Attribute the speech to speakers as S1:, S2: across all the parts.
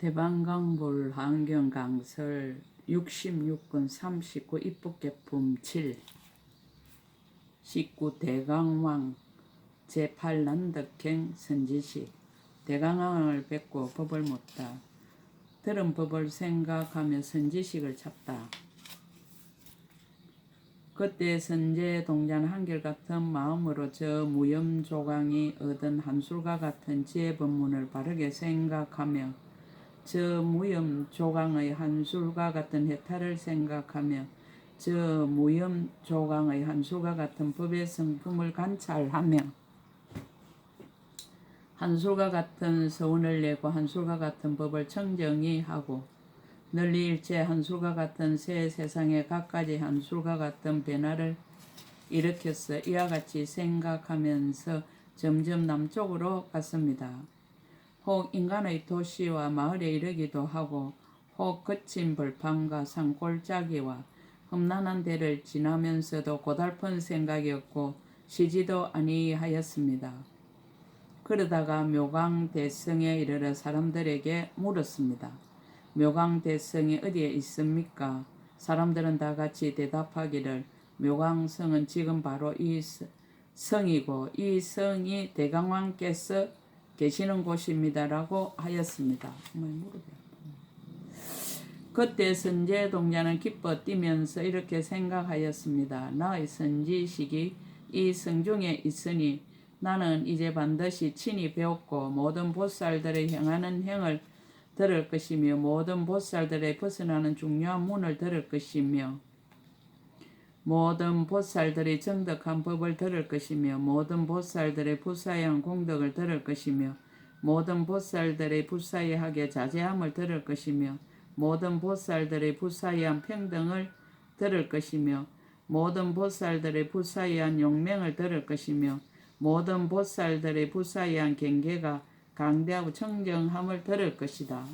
S1: 대방강불 환경강설 66권 39 입법개품 7 19 대강왕 제8난덕행 선지식. 대강왕을 뵙고 법을 묻다. 들은 법을 생각하며 선지식을 찾다. 그때 선제동자는 한결같은 마음으로 저 무염조강이 얻은 한술과 같은 지혜법문을 바르게 생각하며 저 무염조강의 한술과 같은 해탈을 생각하며 저 무염조강의 한술과 같은 법의 성품을 관찰하며 한술과 같은 서운을 내고 한술과 같은 법을 청정히 하고 널리 일체 한술과 같은 새 세상에 갖가지 한술과 같은 변화를 일으켰어. 이와 같이 생각하면서 점점 남쪽으로 갔습니다. 혹 인간의 도시와 마을에 이르기도 하고 혹 거친 벌판과 산골짜기와 험난한 데를 지나면서도 고달픈 생각이었고 쉬지도 아니하였습니다. 그러다가 묘강대성에 이르러 사람들에게 물었습니다. 묘강대성이 어디에 있습니까? 사람들은 다 같이 대답하기를 묘강성은 지금 바로 이 성이고 이 성이 대강왕께서 계시는 곳입니다. 라고 하였습니다. 그때 선제동자는 기뻐 뛰면서 이렇게 생각하였습니다. 나의 선지식이 이 성중에 있으니 나는 이제 반드시 친히 배웠고 모든 보살들의 행하는 행을 들을 것이며 모든 보살들의 벗어나는 중요한 문을 들을 것이며 모든 보살들의 정덕한 법을 들을 것이며 모든 보살들의 불사의한 공덕을 들을 것이며 모든 보살들의 불사의하게 자제함을 들을 것이며 모든 보살들의 불사의한 평등을 들을 것이며 모든 보살들의 불사의한 용맹을 들을 것이며 모든 보살들의 불사의한 경계가 강대하고 청정함을 들을 것이다.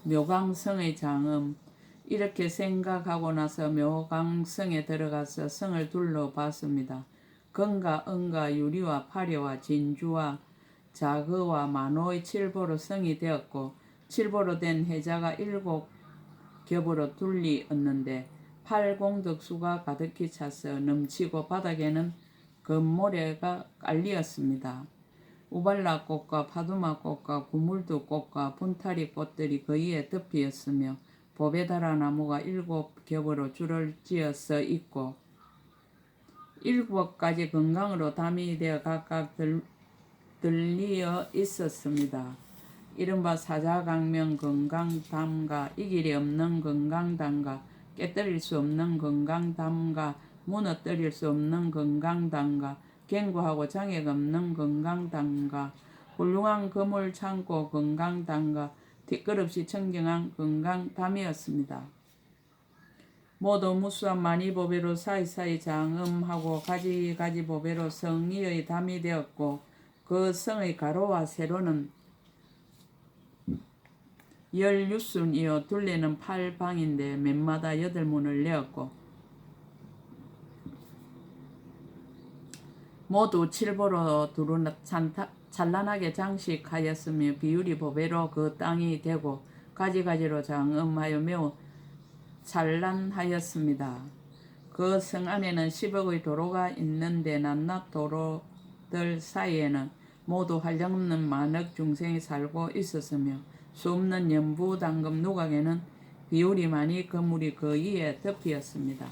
S1: 묘강성의 장엄. 이렇게 생각하고 나서 묘강성에 들어가서 성을 둘러봤습니다. 금과 은과 유리와 파려와 진주와 자그와 만호의 칠보로 성이 되었고 칠보로 된 해자가 7겹으로 둘리었는데 팔공덕수가 가득히 차서 넘치고 바닥에는 금모래가 깔리었습니다. 우발라꽃과 파두마꽃과 구물두꽃과 분타리 꽃들이 그 위에 덮이었으며 보베다라 나무가 7겹으로 줄을 지어서 있고 7가지 건강으로 담이 되어 각각 들리어 있었습니다. 이른바 사자강명 건강담과 이길이 없는 건강담과 깨뜨릴 수 없는 건강담과 무너뜨릴 수 없는 건강담과 견고하고 장애가 없는 건강담과 훌륭한 금을 창고 건강담과 뒷걸없이 청정한 건강담이었습니다. 모두 무수한 많이 보배로 사이사이 장엄하고 가지가지 보배로 성리의 담이 되었고 그 성의 가로와 세로는 16순이요 둘레는 8방인데 맨마다 8문을 내었고 모두 칠보로 두루 찬란하게 장식하였으며 비율이 보배로 그 땅이 되고 가지가지로 장엄하여 매우 찬란하였습니다. 그 성 안에는 10억의 도로가 있는데 낱낱 도로들 사이에는 모두 한량없는 만억 중생이 살고 있었으며 수없는 연부 당금 누각에는 비율이 많이 그물이 그 위에 덮이었습니다.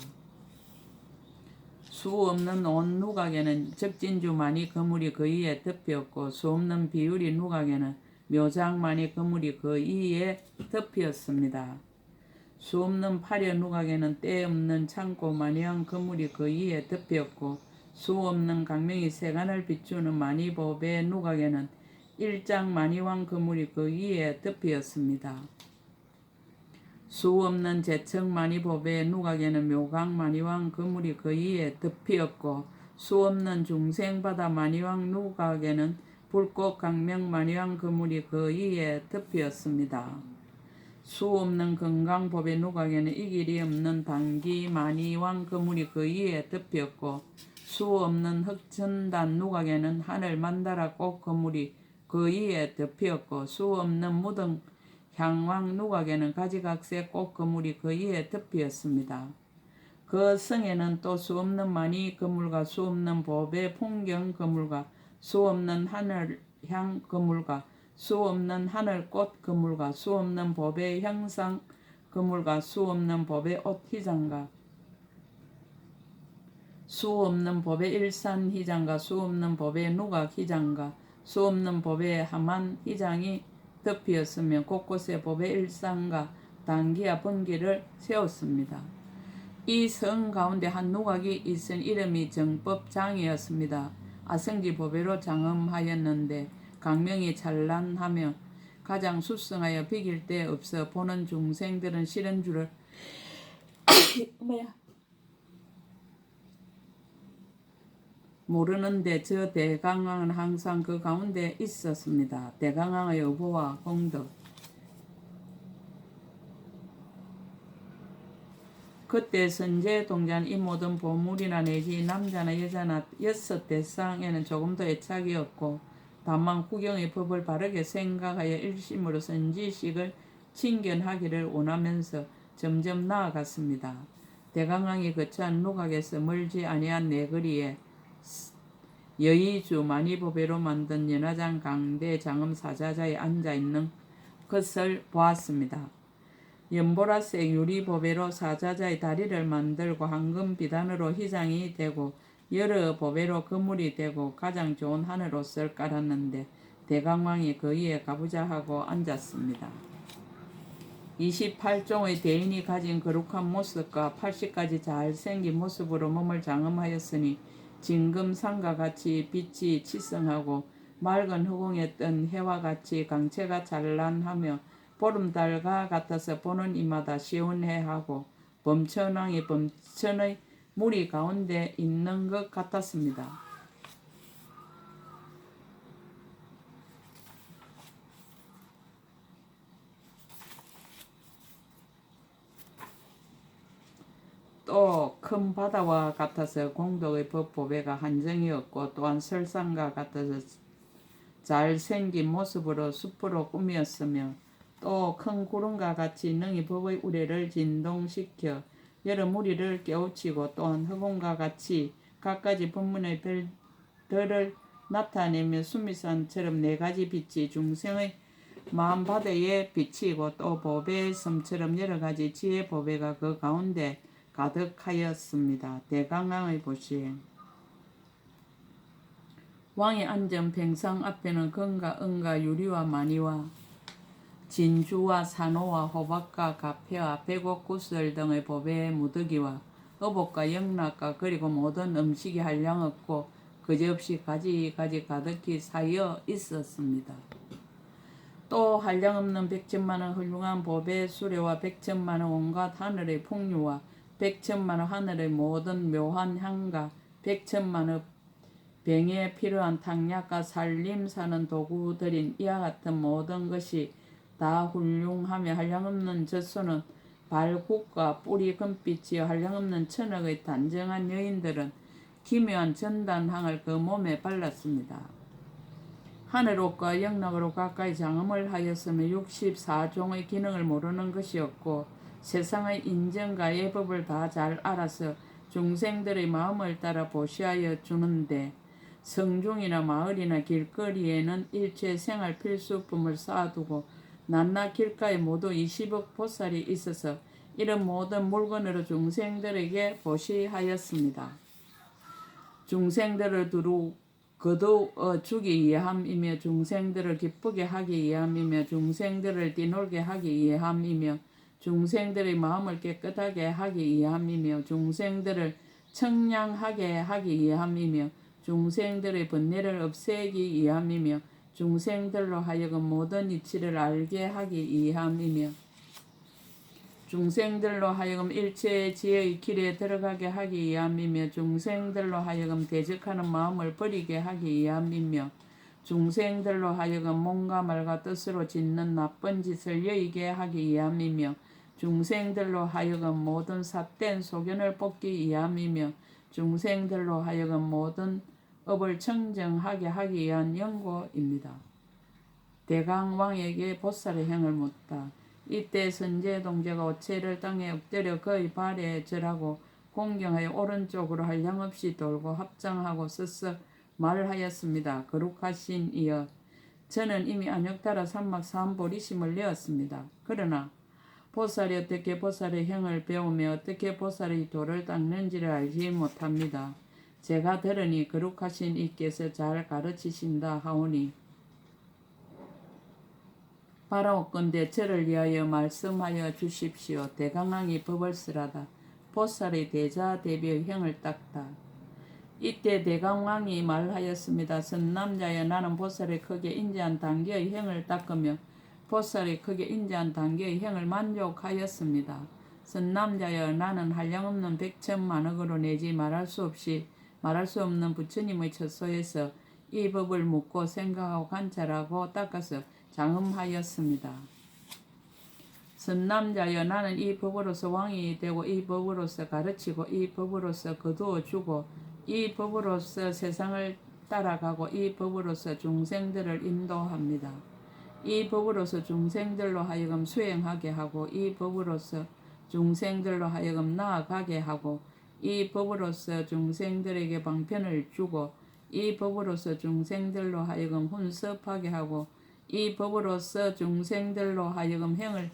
S1: 수없는 온 누각에는 적진주 많이 그물이 그 위에 덮였고 수없는 비율이 누각에는 묘장 많이 그물이 그 위에 덮였습니다. 수없는 파려 누각에는 때 없는 창고 마니한 그물이 그 위에 덮였고 수없는 강명이 세간을 비추는 마니보배 누각에는 일장 마니왕 그물이 그 위에 덮였습니다. 수없는 제청 마니보배 누각에는 묘강 마니왕 그물이 그 위에 덮였고 수없는 중생바다 마니왕 누각에는 불꽃 강명 마니왕 그물이 그 위에 덮였습니다. 수없는 건강법의 누각에는 이길이 없는 단기 마니왕 그물이 그 위에 덮였고 수없는 흑천단 누각에는 하늘 만다라 꽃 그물이 그 위에 덮였고 수 없는 무등 향왕 누각에는 가지각색 꽃 그물이 그 위에 덮였습니다. 그 성에는 또 수 없는 많이 그물과 수 없는 보배 풍경 그물과 수 없는 하늘향 그물과 수 없는 하늘꽃 그물과 수 없는 보배 형상 그물과 수 없는 보배 옷 희장과 수 없는 법의 일산 희장과 수 없는 법의 누각 희장과 수 없는 법의 하만 희장이 덮이었으며 곳곳에 법의 일산과 단기와 번기를 세웠습니다. 이 성 가운데 한 누각이 있은 이름이 정법장이었습니다. 아성지 보배로 장엄하였는데 강명이 찬란하며 가장 수성하여 비길 데 없어 보는 중생들은 싫은 줄을 모르는데 저 대강왕은 항상 그 가운데 있었습니다. 대강왕의 의보와 공덕. 그때 선제 동자는 이 모든 보물이나 내지 남자나 여자나 6대상에는 조금도 애착이 없고 다만 구경의 법을 바르게 생각하여 일심으로 선지식을 친견하기를 원하면서 점점 나아갔습니다. 대강왕이 거처한 누각에서 멀지 아니한 내거리에 여의주 만이보배로 만든 연화장 강대 장엄 사자자에 앉아있는 것을 보았습니다. 연보라색 유리보배로 사자자의 다리를 만들고 황금 비단으로 휘장이 되고 여러 보배로 그물이 되고 가장 좋은 하늘옷을 깔았는데 대강왕이 그 위에 가보자 하고 앉았습니다. 28종의 대인이 가진 거룩한 모습과 80가지 잘생긴 모습으로 몸을 장엄하였으니 진금산과 같이 빛이 치성하고 맑은 허공에 뜬 해와 같이 강체가 찬란하며 보름달과 같아서 보는 이마다 시원해하고 범천왕이 범천의 무리 가운데 있는 것 같았습니다. 또 큰 바다와 같아서 공덕의 법보배가 한정이 없고 또한 설산과 같아서 잘생긴 모습으로 숲으로 꾸몄으며 또 큰 구름과 같이 능히 법의 우레를 진동시켜 여러 무리를 깨우치고 또한 허공과 같이 갖가지 법문의 별들을 나타내며 수미산처럼 4가지 빛이 중생의 마음 바다에 비치고 또 보배의 섬처럼 여러 가지 지혜 보배가 그 가운데 가득하였습니다. 대강왕의 보시행. 왕이 앉은 팽상 앞에는 금과 은과 유리와 마니와 진주와 산호와 호박과 가패와 백옥 구슬 등의 보배의 무더기와 어복과 영락과 그리고 모든 음식이 한량없고 그지없이 가지가지 가득히 쌓여 있었습니다. 또 한량없는 100천만원 훌륭한 보배 수레와 100천만원 온갖 하늘의 풍류와 100천만원 하늘의 모든 묘한 향과 100천만원 병에 필요한 탕약과 살림사는 도구들인 이와 같은 모든 것이 다 훌륭하며 한량없는 젖소는 발국과 뿌리 금빛이여 한량없는 천억의 단정한 여인들은 기묘한 전단향을 그 몸에 발랐습니다. 하늘옷과 영락으로 가까이 장엄을 하였으며 64종의 기능을 모르는 것이 없고 세상의 인정과 예법을 다 잘 알아서 중생들의 마음을 따라 보시하여 주는데 성중이나 마을이나 길거리에는 일체 생활 필수품을 쌓아두고 낮낮 길가에 모두 20억 보살이 있어서 이런 모든 물건으로 중생들에게 보시하였습니다. 중생들을 두루 거두어 주기 위함이며 중생들을 기쁘게 하기 위함이며 중생들을 뛰놀게 하기 위함이며 중생들의 마음을 깨끗하게 하기 위함이며 중생들을 청량하게 하기 위함이며 중생들의 번뇌를 없애기 위함이며 중생들로 하여금 모든 이치를 알게 하기 위함이며 중생들로 하여금 일체의 지혜의 길에 들어가게 하기 위함이며 중생들로 하여금 대적하는 마음을 버리게 하기 위함이며 중생들로 하여금 몸과 말과 뜻으로 짓는 나쁜 짓을 여의게 하기 위함이며 중생들로 하여금 모든 삿된 소견을 뽑기 위함이며 중생들로 하여금 모든 업을 청정하게 하기 위한 연고입니다. 대강 왕에게 보살의 행을 묻다. 이때 선제 동제가 오체를 땅에 엎드려 그의 발에 절하고 공경하여 오른쪽으로 한량없이 돌고 합장하고 서서 말하였습니다. 거룩하신 이여, 저는 이미 안욕따라 삼막 삼보리심을 내었습니다. 그러나 보살이 어떻게 보살의 행을 배우며 어떻게 보살의 도를 닦는지를 알지 못합니다. 제가 들으니 거룩하신 이께서 잘 가르치신다 하오니 바라옵건대 저를 위하여 말씀하여 주십시오. 대강왕이 법을 쓰라다. 보살의 대자 대비의 행을 닦다. 이때 대강왕이 말하였습니다. 선남자여, 나는 보살의 크게 인지한 단계의 행을 닦으며 보살의 크게 인지한 단계의 행을 만족하였습니다. 선남자여, 나는 한량없는 백천만억으로 내지 말할 수 없는 부처님의 처소에서 이 법을 묻고 생각하고 관찰하고 닦아서 장음하였습니다. 선남자여, 나는 이 법으로서 왕이 되고 이 법으로서 가르치고 이 법으로서 거두어 주고 이 법으로서 세상을 따라가고 이 법으로서 중생들을 인도합니다. 이 법으로서 중생들로 하여금 수행하게 하고 이 법으로서 중생들로 하여금 나아가게 하고 이 법으로서 중생들에게 방편을 주고 이 법으로서 중생들로 하여금 훈습하게 하고 이 법으로서 중생들로 하여금 행을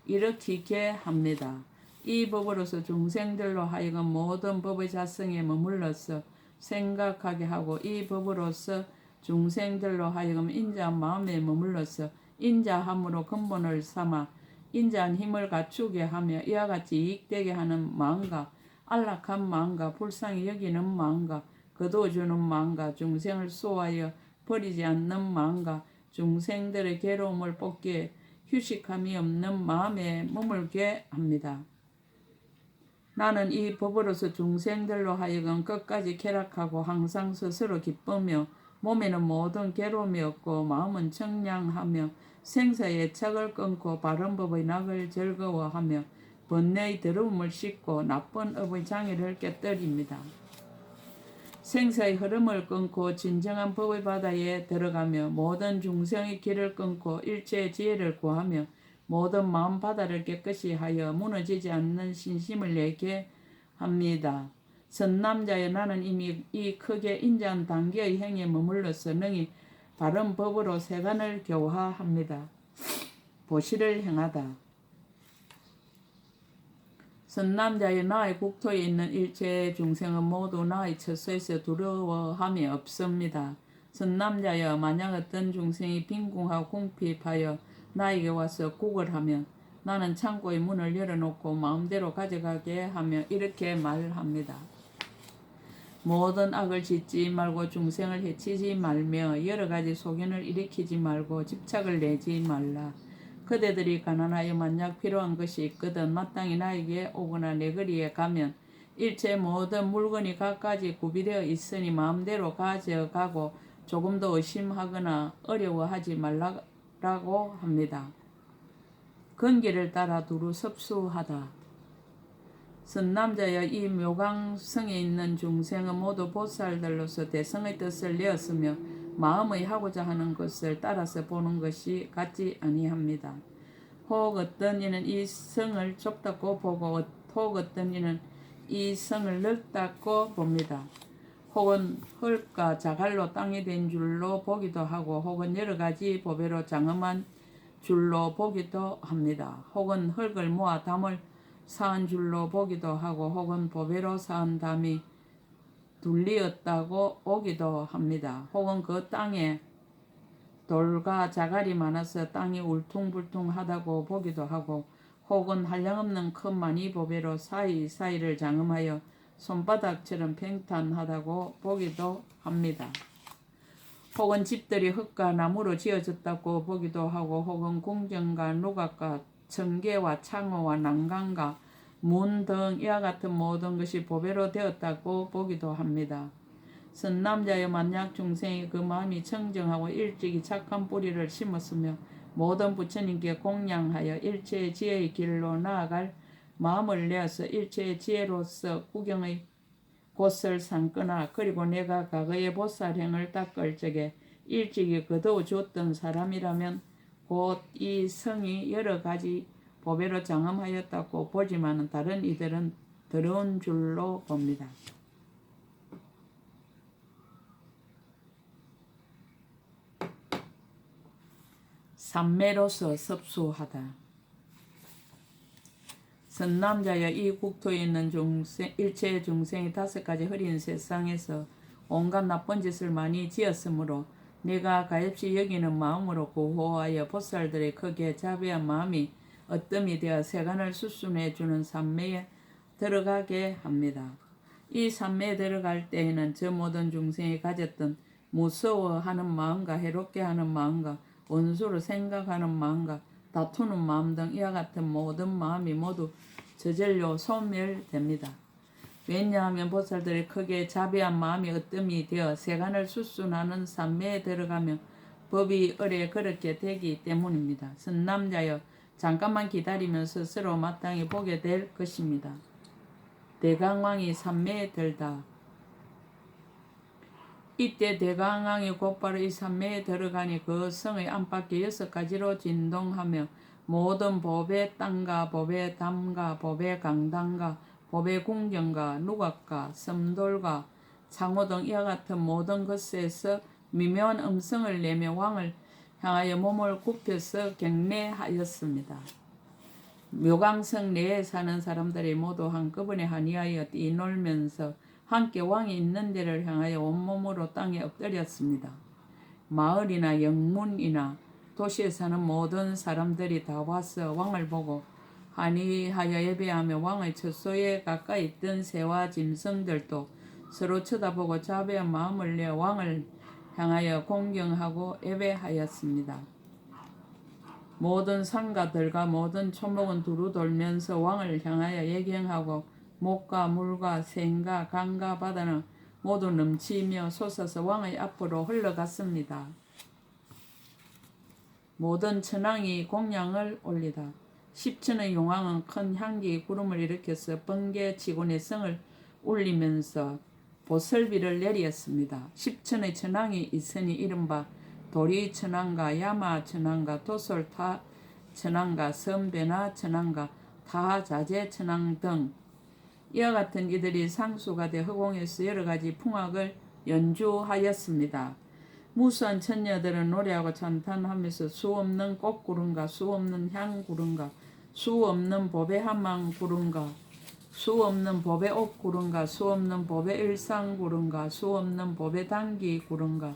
S1: 일으키게 합니다. 이 법으로서 중생들로 하여금 모든 법의 자성에 머물러서 생각하게 하고 이 법으로서 중생들로 하여금 인자한 마음에 머물러서 인자함으로 근본을 삼아 인자한 힘을 갖추게 하며 이와 같이 이익되게 하는 마음과 안락한 마음과 불쌍히 여기는 마음과 거두어주는 마음과 중생을 수호하여 버리지 않는 마음과 중생들의 괴로움을 뽑기에 휴식함이 없는 마음에 머물게 합니다. 나는 이 법으로서 중생들로 하여금 끝까지 쾌락하고 항상 스스로 기쁘며 몸에는 모든 괴로움이 없고 마음은 청량하며 생사의 착을 끊고 바른 법의 낙을 즐거워하며 번뇌의 더러움을 씻고 나쁜 업의 장애를 깨뜨립니다. 생사의 흐름을 끊고 진정한 법의 바다에 들어가며 모든 중생의 길을 끊고 일체의 지혜를 구하며 모든 마음 바다를 깨끗이 하여 무너지지 않는 신심을 내게 합니다. 선남자여, 나는 이미 이 크게 인자한 단계의 행에 머물러서 능히 바른 법으로 세간을 교화합니다. 보시를 행하다. 선남자여, 나의 국토에 있는 일체의 중생은 모두 나의 처소에서 두려워함이 없습니다. 선남자여, 만약 어떤 중생이 빈궁하고 궁핍하여 나에게 와서 구걸하면 나는 창고의 문을 열어놓고 마음대로 가져가게 하며 이렇게 말합니다. 모든 악을 짓지 말고 중생을 해치지 말며 여러 가지 소견을 일으키지 말고 집착을 내지 말라. 그대들이 가난하여 만약 필요한 것이 있거든 마땅히 나에게 오거나 내 거리에 가면 일체 모든 물건이 갖가지 구비되어 있으니 마음대로 가져가고 조금도 의심하거나 어려워하지 말라고 합니다. 근기를 따라 두루 섭수하다. 선남자여, 이 묘강성에 있는 중생은 모두 보살들로서 대성의 뜻을 내었으며 마음의 하고자 하는 것을 따라서 보는 것이 같지 아니합니다. 혹 어떤 이는 이 성을 좁다고 보고 혹 어떤 이는 이 성을 넓다고 봅니다. 혹은 흙과 자갈로 땅이 된 줄로 보기도 하고 혹은 여러 가지 보배로 장엄한 줄로 보기도 합니다. 혹은 흙을 모아 담을 쌓은 줄로 보기도 하고 혹은 보배로 쌓은 담이 둘리었다고 보기도 합니다. 혹은 그 땅에 돌과 자갈이 많아서 땅이 울퉁불퉁하다고 보기도 하고 혹은 한량없는 큰 많이 보배로 사이사이를 장엄하여 손바닥처럼 평탄하다고 보기도 합니다. 혹은 집들이 흙과 나무로 지어졌다고 보기도 하고 혹은 궁전과 누각과 청계와 창호와 난간과 문 등 이와 같은 모든 것이 보배로 되었다고 보기도 합니다. 선남자여, 만약 중생이 그 마음이 청정하고 일찍이 착한 뿌리를 심었으며 모든 부처님께 공양하여 일체의 지혜의 길로 나아갈 마음을 내어서 일체의 지혜로서 구경의 곳을 삼거나 그리고 내가 과거의 보살행을 닦을 적에 일찍이 거두어 주었던 사람이라면 곧 이 성이 여러 가지 보배로 장엄하였다고 보지만 다른 이들은 더러운 줄로 봅니다. 삼매로서 섭수하다. 선남자여, 이 국토에 있는 일체의 중생이 5가지 흐린 세상에서 온갖 나쁜 짓을 많이 지었으므로 내가 가엾이 여기는 마음으로 구호하여 보살들의 크게 자비한 마음이 어뜸이 되어 세간을 수순해주는 삼매에 들어가게 합니다. 이 삼매에 들어갈 때에는 저 모든 중생이 가졌던 무서워하는 마음과 해롭게 하는 마음과 원수로 생각하는 마음과 다투는 마음 등 이와 같은 모든 마음이 모두 저절로 소멸됩니다. 왜냐하면 보살들의 크게 자비한 마음이 으뜸이 되어 세간을 수순하는 삼매에 들어가면 법이 의례 그렇게 되기 때문입니다. 선남자여, 잠깐만 기다리면 스스로 마땅히 보게 될 것입니다. 대강왕이 삼매에 들다. 이때 대강왕이 곧바로 이 삼매에 들어가니 그 성의 안팎이 6가지로 진동하며 모든 법의 땅과 법의 담과 법의 강당과 법의 궁전과 누각과 섬돌과 창호 등 이와 같은 모든 것에서 미묘한 음성을 내며 왕을 향하여 몸을 굽혀서 경례하였습니다. 묘강성 내에 사는 사람들이 모두 한꺼번에 한이하여 뛰놀면서 함께 왕이 있는 데를 향하여 온몸으로 땅에 엎드렸습니다. 마을이나 영문이나 도시에 사는 모든 사람들이 다 와서 왕을 보고 한이하여 예배하며 왕의 처소에 가까이 있던 새와 짐승들도 서로 쳐다보고 자비한 마음을 내어 왕을 향하여 공경하고 예배하였습니다. 모든 산과 들과 모든 초목은 두루 돌면서 왕을 향하여 예경하고 목과 물과 샘과 강과 바다는 모두 넘치며 솟아서 왕의 앞으로 흘러갔습니다. 모든 천왕이 공양을 올리다. 10천의 용왕은 큰 향기 구름을 일으켜서 번개치고 내성을 울리면서 보슬비를 내리었습니다. 10천의 천왕이 있으니 이른바 도리천왕과 야마천왕과 도솔타천왕과 섬베나천왕과 타자재천왕 등 이와 같은 이들이 상수가 돼 허공에서 여러가지 풍악을 연주하였습니다. 무수한 천녀들은 노래하고 찬탄하면서 수없는 꽃구름과 수없는 향구름과 수없는 법의 한망구름과 수없는 법의 옥구름과 수없는 법의 일상구름과 수없는 법의 단기구름과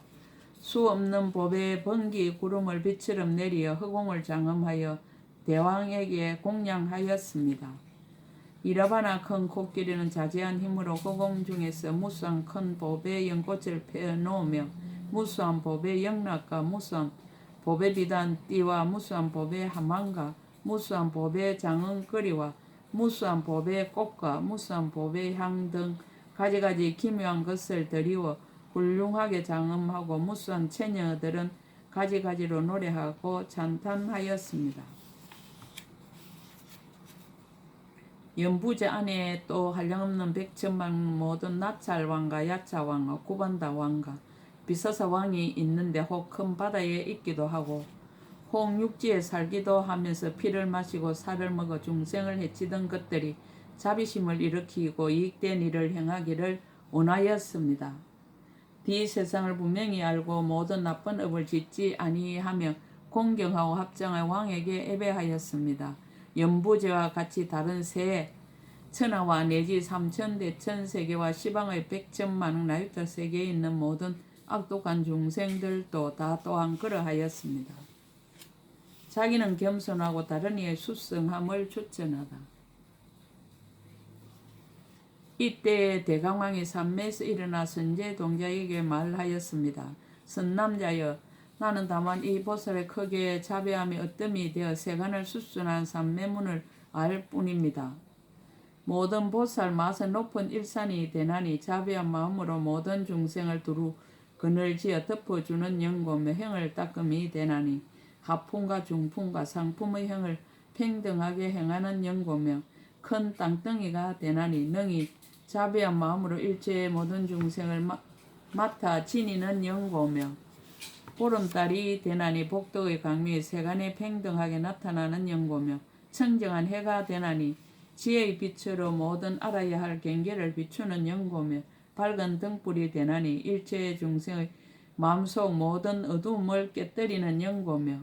S1: 수없는 법의 번기구름을 빛처럼 내리어 허공을 장엄하여 대왕에게 공양하였습니다. 이라바나 큰 코끼리는 자제한 힘으로 허공 중에서 무수한 큰 법의 연꽃을 펴놓으며 무수한 법의 영락과 무수한 법의 비단 띠와 무수한 법의 하만과 무수한 법의 장은거리와 무수한 법의 꽃과 무수한 법의 향 등 가지가지 기묘한 것을 드리워 훌륭하게 장엄하고 무수한 처녀들은 가지가지로 노래하고 찬탄하였습니다. 연부제 안에 또 한량없는 백천만 모든 나찰왕과 야차왕과 구반다왕과 비서사왕이 있는데 혹 큰 바다에 있기도 하고 혹 육지에 살기도 하면서 피를 마시고 살을 먹어 중생을 해치던 것들이 자비심을 일으키고 이익된 일을 행하기를 원하였습니다. 이 세상을 분명히 알고 모든 나쁜 업을 짓지 아니하며 공경하고 합장의 왕에게 예배하였습니다. 연부제와 같이 다른 새 천하와 내지 삼천대천세계와 시방의 백천만억 나유타 세계에 있는 모든 악독한 중생들도 다 또한 그러하였습니다. 자기는 겸손하고 다른 이의 수성함을 추천하다. 이때 대강왕이 삼매에서 일어나 선제 동자에게 말하였습니다. 선남자여, 나는 다만 이 보살의 크게 자비함이 어뜸이 되어 세간을 수순한 삼매문을 알 뿐입니다. 모든 보살 맛은 높은 일산이 되나니 자비한 마음으로 모든 중생을 두루 그늘지어 덮어주는 연고며 형을 닦음이 되나니 하품과 중품과 상품의 형을 평등하게 행하는 연고며 큰 땅덩이가 되나니 능히 자비한 마음으로 일체의 모든 중생을 맡아 지니는 연고며 보름달이 되나니 복덕의 강명이 세간에 평등하게 나타나는 연고며 청정한 해가 되나니 지혜의 빛으로 모든 알아야 할 경계를 비추는 연고며 밝은 등불이 되나니 일체의 중생의 마음속 모든 어두움을 깨뜨리는 연고며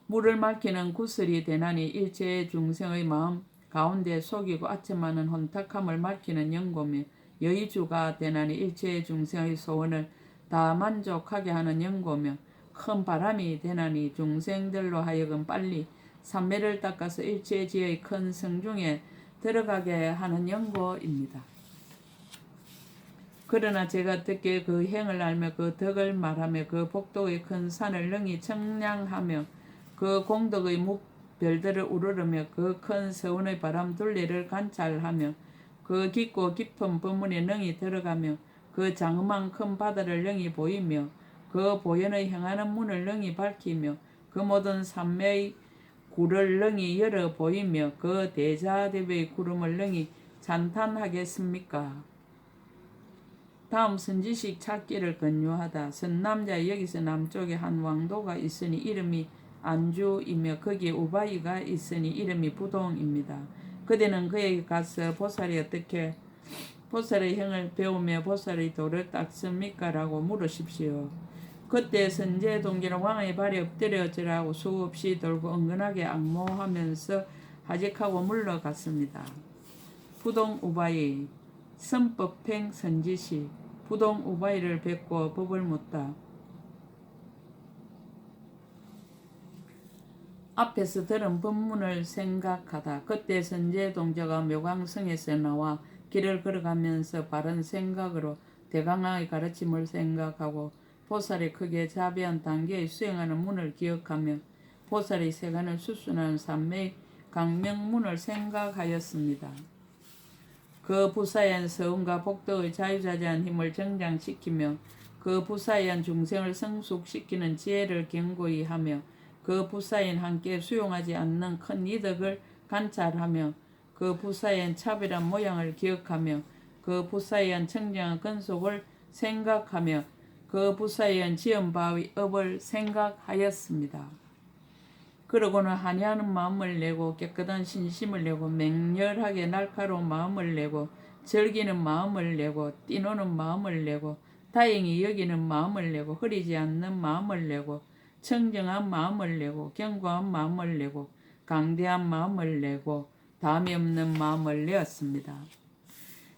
S1: 물을 막히는 구슬이 되나니 일체의 중생의 마음 가운데 속이고 아첨하는 혼탁함을 막히는 연고며 여의주가 되나니 일체의 중생의 소원을 다 만족하게 하는 연고며 큰 바람이 되나니 중생들로 하여금 빨리 삼매를 닦아서 일체지의 큰 성중에 들어가게 하는 연고입니다. 그러나 제가 듣기에 그 행을 알며 그 덕을 말하며 그 복덕의 큰 산을 능히 청량하며 그 공덕의 묵별들을 우러르며 그 큰 서운의 바람 둘레를 관찰하며 그 깊고 깊은 법문에 능히 들어가며 그 장엄한 큰 바다를 능히 보이며 그 보현의 향하는 문을 능히 밝히며 그 모든 삼매의 굴을 능히 열어 보이며 그 대자대배의 구름을 능히 찬탄하겠습니까? 다음 선지식 찾기를 권유하다. 선남자 여기서 남쪽에 한 왕도가 있으니 이름이 안주이며 거기에 우바이가 있으니 이름이 부동입니다. 그대는 그에게 가서 보살이 어떻게 보살의 형을 배우며 보살의 도를 닦습니까? 라고 물으십시오. 그때 선제동기는 왕의 발에 엎드려 절하고 수없이 돌고 은근하게 악모하면서 하직하고 물러갔습니다. 부동 우바이 선법행 선지시 부동 우바이를 뵙고 법을 묻다. 앞에서 들은 법문을 생각하다. 그때 선제동자가 묘광성에서 나와 길을 걸어가면서 바른 생각으로 대강왕의 가르침을 생각하고 보살의 크게 자비한 단계에 수행하는 문을 기억하며 보살의 세간을 수순하는 삼매의 강명문을 생각하였습니다. 그 부사에한 서운과 복덕의 자유자재한 힘을 정장시키며 그 부사에한 중생을 성숙시키는 지혜를 견고히 하며 그 부사인 함께 수용하지 않는 큰 이덕을 관찰하며 그 부사인 차별한 모양을 기억하며 그 부사인 청정한 근속을 생각하며 그 부사인 지연바의 업을 생각하였습니다. 그러고는 한해하는 마음을 내고 깨끗한 신심을 내고 맹렬하게 날카로운 마음을 내고 즐기는 마음을 내고 뛰노는 마음을 내고 다행히 여기는 마음을 내고 흐리지 않는 마음을 내고 청정한 마음을 내고 견고한 마음을 내고 강대한 마음을 내고 담이 없는 마음을 내었습니다.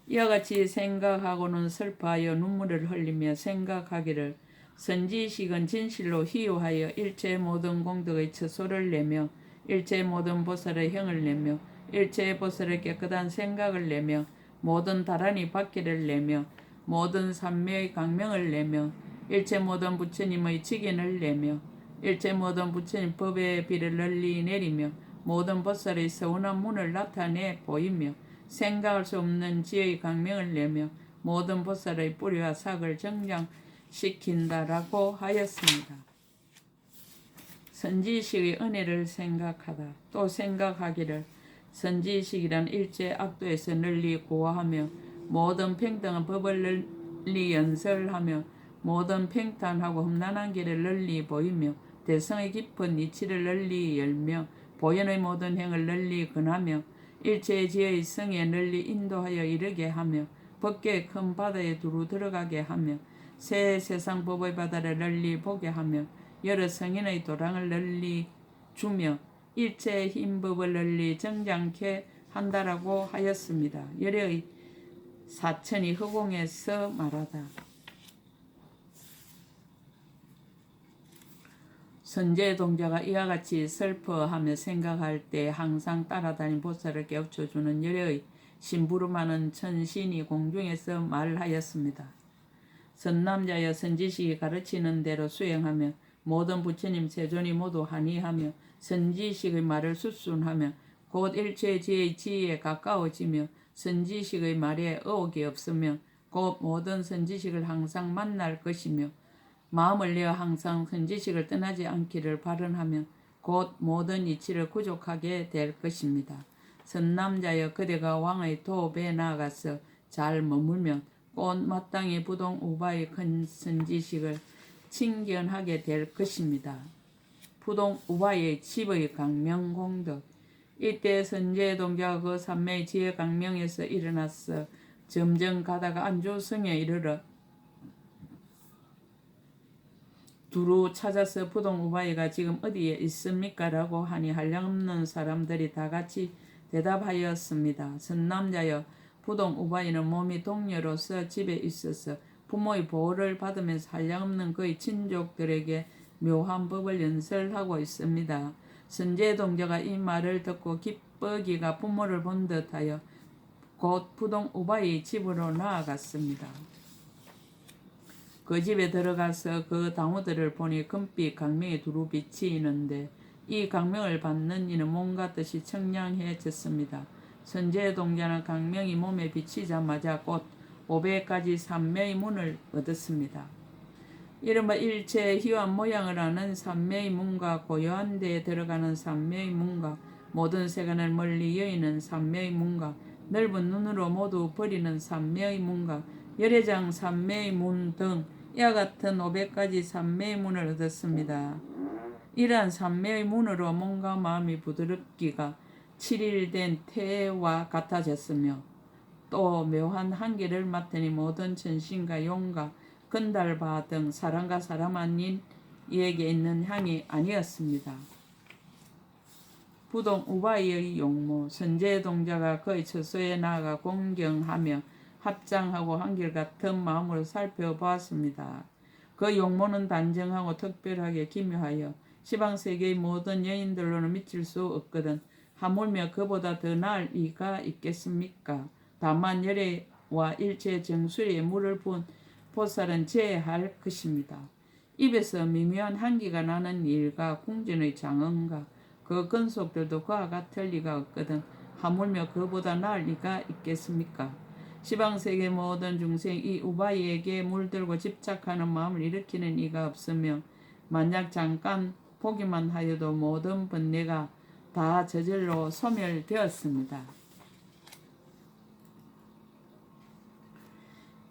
S1: 이와 같이 생각하고는 슬퍼하여 눈물을 흘리며 생각하기를 선지식은 진실로 희유하여 일체의 모든 공덕의 처소를 내며 일체의 모든 보살의 형을 내며 일체의 보살의 깨끗한 생각을 내며 모든 다란이 바퀴를 내며 모든 삼매의 강명을 내며 일체 모든 부처님의 직인을 내며 일체 모든 부처님 법의 비를 널리 내리며 모든 보살의 서운한 문을 나타내 보이며 생각할 수 없는 지혜의 강명을 내며 모든 보살의 뿌리와 삭을 정장시킨다라고 하였습니다. 선지식의 은혜를 생각하다. 또 생각하기를 선지식이란 일체 악도에서 널리 고화하며 모든 평등한 법을 널리 연설하며 모든 평탄하고 험난한 길을 널리 보이며 대성의 깊은 이치를 널리 열며 보현의 모든 행을 널리 근하며 일체의 지혜의 성에 널리 인도하여 이르게 하며 법계의 큰 바다에 두루 들어가게 하며 새 세상 법의 바다를 널리 보게 하며 여러 성인의 도랑을 널리 주며 일체의 흰 법을 널리 정장케 한다라고 하였습니다. 열의 사천이 허공에서 말하다. 선제동자가 이와 같이 슬퍼하며 생각할 때 항상 따라다닌 보살을 깨우쳐주는 열의 심부름하는 천신이 공중에서 말하였습니다. 선남자여 선지식이 가르치는 대로 수행하며 모든 부처님 세존이 모두 한의하며 선지식의 말을 수순하며 곧 일체의 지혜의 지혜에 가까워지며 선지식의 말에 의혹이 없으며 곧 모든 선지식을 항상 만날 것이며 마음을 내어 항상 선지식을 떠나지 않기를 발언하며 곧 모든 이치를 구족하게 될 것입니다. 선남자여 그대가 왕의 도읍에 나아가서 잘 머물면 곧 마땅히 부동 우바의 큰 선지식을 친견하게 될 것입니다. 부동 우바이의 집의 강명공덕. 이때 선제동자가 그 산매의 지혜 강명에서 일어났어 점점 가다가 안주성에 이르러 두루 찾아서 부동 우바이가 지금 어디에 있습니까? 라고 하니 한량없는 사람들이 다 같이 대답하였습니다. 선남자여, 부동 우바이는 몸이 동료로서 집에 있어서 부모의 보호를 받으면서 한량없는 그의 친족들에게 묘한 법을 연설하고 있습니다. 선제동자가 이 말을 듣고 기뻐기가 부모를 본 듯하여 곧 부동 우바이의 집으로 나아갔습니다. 그 집에 들어가서 그 당우들을 보니 금빛 강명이 두루 비치는데 이 강명을 받는 이는 몸과 뜻이 청량해졌습니다. 선제동자는 강명이 몸에 비치자마자 곧 500가지 산매의 문을 얻었습니다. 이른바 일체의 희화한 모양을 하는 산매의 문과 고요한 데에 들어가는 산매의 문과 모든 세간을 멀리 여의는 산매의 문과 넓은 눈으로 모두 버리는 산매의 문과 열애장 산매의 문 등 이와 같은 500가지 산매의 문을 얻었습니다. 이러한 산매의 문으로 몸과 마음이 부드럽기가 7일 된 태와 같아졌으며 또 묘한 향기를 맡으니 모든 전신과 용과 건달바 등 사람과 사람 아닌 이에게 있는 향이 아니었습니다. 부동 우바이의 용모. 선제동자가 그의 처소에 나아가 공경하며 합장하고 한결같은 마음으로 살펴보았습니다. 그 용모는 단정하고 특별하게 기묘하여 시방세계의 모든 여인들로는 미칠 수 없거든 하물며 그보다 더 나을 이가 있겠습니까? 다만 열애와 일체 정수리에 물을 부은 보살은 제할 것입니다. 입에서 미묘한 향기가 나는 일과 궁전의 장엄과 그 근속들도 그와 같을 리가 없거든 하물며 그보다 나을 리가 있겠습니까? 시방세계 모든 중생 이 우바이에게 물들고 집착하는 마음을 일으키는 이가 없으며 만약 잠깐 보기만 하여도 모든 번뇌가 다 저절로 소멸되었습니다.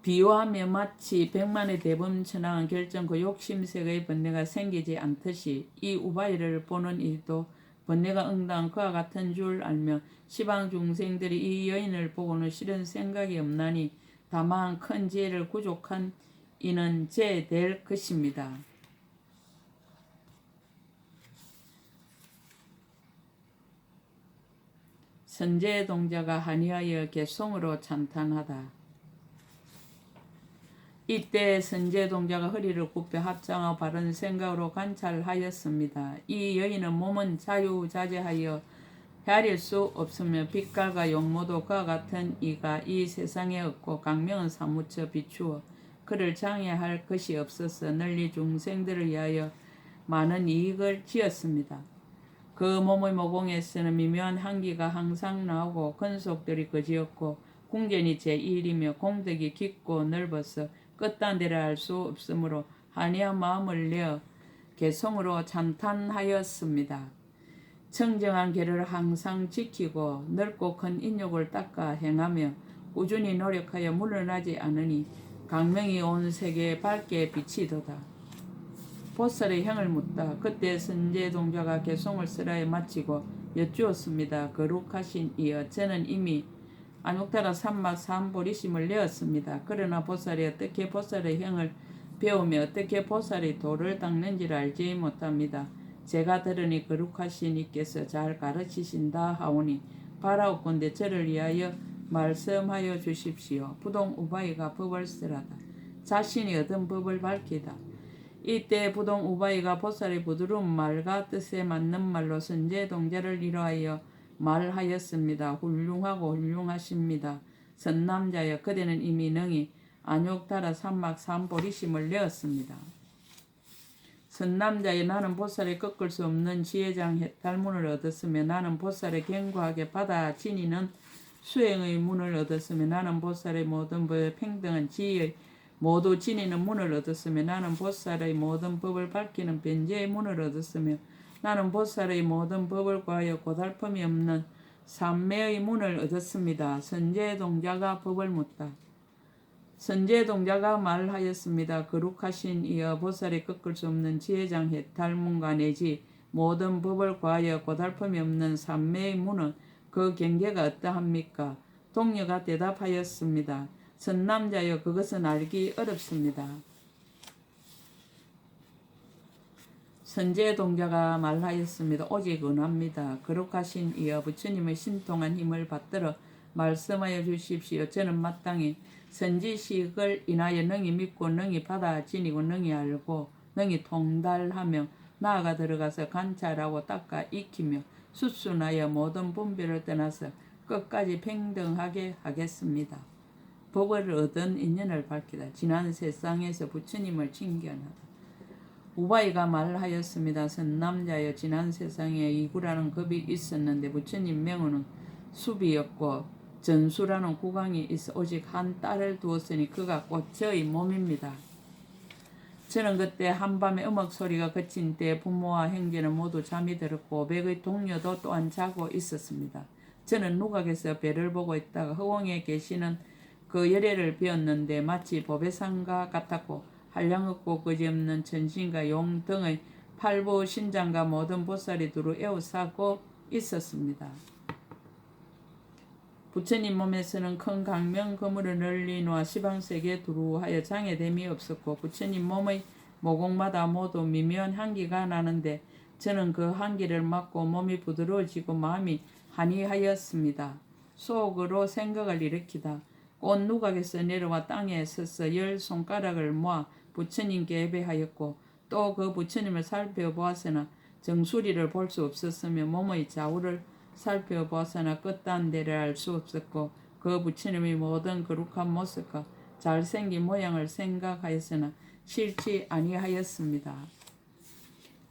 S1: 비유하며 마치 백만의 대범천왕은 결정 그 욕심색의 번뇌가 생기지 않듯이 이 우바이를 보는 이도 번뇌가 응당 그와 같은 줄 알며 시방 중생들이 이 여인을 보고는 실은 생각이 없나니 다만 큰 지혜를 구족한 이는 제될 것입니다. 선제동자가 한이하여 개송으로 찬탄하다. 이때 선제동자가 허리를 굽혀 합장하고 바른 생각으로 관찰하였습니다. 이 여인은 몸은 자유자재하여 헤아릴 수 없으며 빛깔과 용모도 그와 같은 이가 이 세상에 없고 강명은 사무쳐 비추어 그를 장애할 것이 없어서 널리 중생들을 위하여 많은 이익을 지었습니다. 그 몸의 모공에서는 미묘한 향기가 항상 나오고 근속들이 거지였고 궁전이 제1이며 공덕이 깊고 넓어서 끝단대를 알 수 없으므로 한이한 마음을 내어 개성으로 찬탄하였습니다. 청정한 계를 항상 지키고 넓고 큰 인욕을 닦아 행하며 꾸준히 노력하여 물러나지 않으니 강명이 온 세계에 밝게 비치도다. 보살의 향을 묻다. 그때 선제동자가 개송을 쓰라에 마치고 여쭈었습니다. 거룩하신 이여, 저는 이미 안욕타라 삼막 삼보리심을 내었습니다. 그러나 보살이 어떻게 보살의 향을 배우며 어떻게 보살의 도를 닦는지를 알지 못합니다. 제가 들으니 거룩하신 이께서 잘 가르치신다 하오니 바라옵건대 저를 위하여 말씀하여 주십시오. 부동 우바이가 법을 쓰라다. 자신이 얻은 법을 밝히다. 이때 부동 우바이가 보살의 부드러운 말과 뜻에 맞는 말로 선제동자를 위로하여 말하였습니다. 훌륭하고 훌륭하십니다. 선남자여, 그대는 이미 능히 안욕타라 삼막 삼보리심을 내었습니다. 선남자여, 나는 보살의 꺾을 수 없는 지혜장 해탈문을 얻었으며 나는 보살의 견고하게 받아 지니는 수행의 문을 얻었으며 나는 보살의 모든 법에 평등한 지혜의 모두 지니는 문을 얻었으며 나는 보살의 모든 법을 밝히는 변제의 문을 얻었으며 나는 보살의 모든 법을 구하여 고달픔이 없는 삼매의 문을 얻었습니다. 선제동자가 법을 묻다. 선제동자가 말하였습니다. 거룩하신 이여 보살이 꺾을 수 없는 지혜장 해탈문과 내지 모든 법을 구하여 고달픔이 없는 삼매의 문은 그 경계가 어떠합니까? 동료가 대답하였습니다. 선남자여 그것은 알기 어렵습니다. 선제동자가 말하였습니다. 오직 은합니다. 거룩하신 이여 부처님의 신통한 힘을 받들어 말씀하여 주십시오. 저는 마땅히 선지식을 인하여 능히 믿고 능히 받아 지니고 능히 알고 능히 통달하며 나아가 들어가서 관찰하고 닦아 익히며 수순하여 모든 분별을 떠나서 끝까지 평등하게 하겠습니다. 법을 얻은 인연을 밝히다. 지난 세상에서 부처님을 칭견하다. 우바이가 말하였습니다. 선남자여 지난 세상에 이구라는 급이 있었는데 부처님 명호는 수비였고 전수라는 국왕이 있어 오직 한 딸을 두었으니 그가 곧 저의 몸입니다. 저는 그때 한밤에 음악 소리가 그친 때 부모와 형제는 모두 잠이 들었고 500의 동료도 또한 자고 있었습니다. 저는 누각에서 배를 보고 있다가 허공에 계시는 그 열애를 배웠는데 마치 보배상과 같았고 한량없고 그지없는 천신과 용 등의 팔부 신장과 모든 보살이 두루 에워싸고 있었습니다. 부처님 몸에서는 큰 강명 그물을 널리 놓아 시방세계에 두루하여 장애됨이 없었고 부처님 몸의 모공마다 모두 미묘한 향기가 나는데 저는 그 향기를 맡고 몸이 부드러워지고 마음이 한이하였습니다. 속으로 생각을 일으키다. 꽃 누각에서 내려와 땅에 서서 10손가락을 모아 부처님께 예배하였고 또 그 부처님을 살펴보았으나 정수리를 볼 수 없었으며 몸의 좌우를 살펴보았으나 끝단대를 알 수 없었고 그 부처님의 모든 거룩한 모습과 잘생긴 모양을 생각하였으나 싫지 아니하였습니다.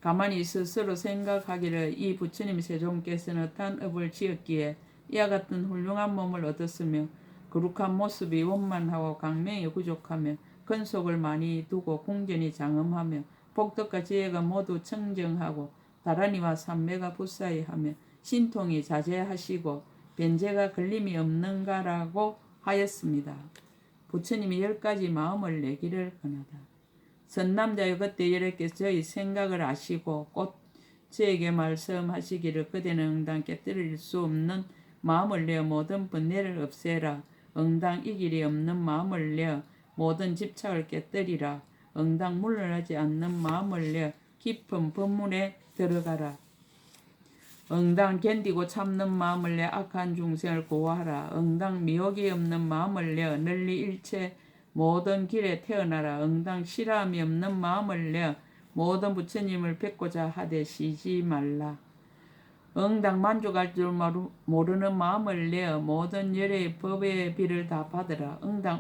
S1: 가만히 스스로 생각하기를 이 부처님 세존께서는 어떠한 업을 지었기에 이와 같은 훌륭한 몸을 얻었으며 거룩한 모습이 원만하고 강명이 부족하며 근속을 많이 두고 궁전이 장엄하며 복덕과 지혜가 모두 청정하고 다란이와 삼매가 불사이하며 신통이 자제하시고 변제가 걸림이 없는가라고 하였습니다. 부처님이 10가지 마음을 내기를 권하다. 선남자여 그때 여러께서 저희 생각을 아시고 곧 저에게 말씀하시기를 그대는 응당 깨뜨릴 수 없는 마음을 내어 모든 번뇌를 없애라. 응당 이길이 없는 마음을 내어 모든 집착을 깨뜨리라. 응당 물러나지 않는 마음을 내어 깊은 법문에 들어가라. 응당 견디고 참는 마음을 내어 악한 중생을 구하라. 응당 미혹이 없는 마음을 내어 널리 일체 모든 길에 태어나라. 응당 실함이 없는 마음을 내어 모든 부처님을 뵙고자 하되 쉬지 말라. 응당 만족할 줄 모르는 마음을 내어 모든 열의 법의 비를 다 받으라. 응당